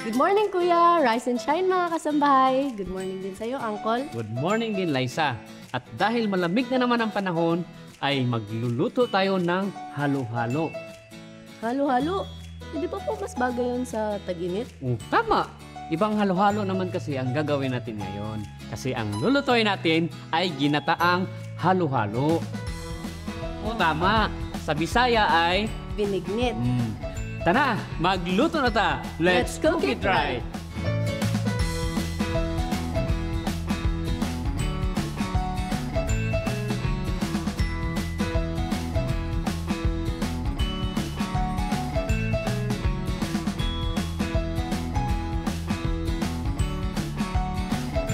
Good morning, Kuya! Rise and shine, mga kasambahay! Good morning din sa'yo, Uncle! Good morning din, Liza. At dahil malamig na naman ang panahon, ay magluluto tayo ng halo-halo. Halo-halo? Hindi pa po mas bagay yun sa tag-init? Tama! Ibang halo-halo naman kasi ang gagawin natin ngayon. Kasi ang lulutuin natin ay ginataang halo-halo. Tama! Sa Bisaya ay... Binignit. Tara, magluto na ta! Let's cook it right!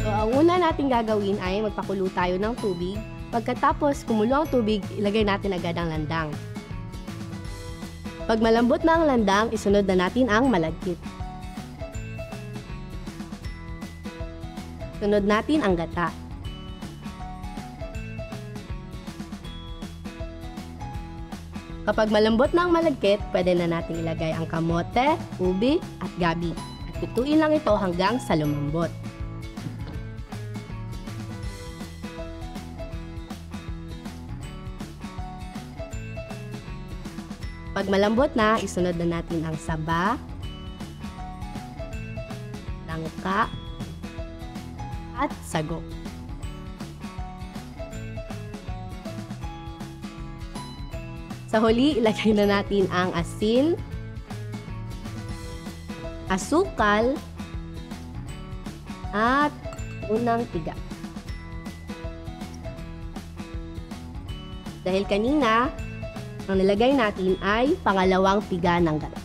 So, ang una natin gagawin ay magpakulo tayo ng tubig. Pagkatapos kumulo ang tubig, ilagay natin agad ang landang. Pag malambot na ang landang, isunod na natin ang malagkit. Sunod natin ang gata. Kapag malambot na ang malagkit, pwede na natin ilagay ang kamote, ubi, at gabi. At pituin lang ito hanggang sa lumambot. Pag malambot na, isunod na natin ang saba, langka, at sago. Sa huli, ilagay na natin ang asin, asukal, at unang tiga. Dahil kanina, ang nilagay natin ay pangalawang tiga ng gata.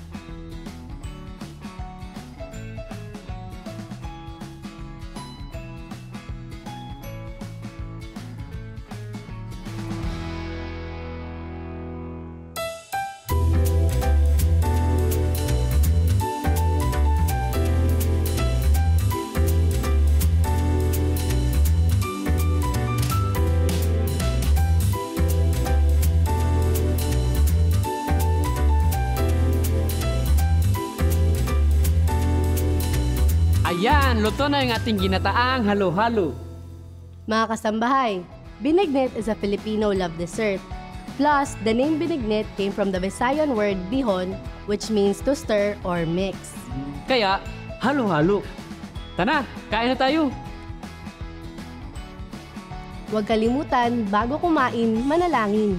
Ayan, luto na yung ating ginataang halo-halo. Mga kasambahay, binignit is a Filipino love dessert. Plus, the name binignit came from the Visayan word bihon, which means to stir or mix. Kaya, halo-halo. Tara, kain na tayo. Huwag kalimutan, bago kumain, manalangin.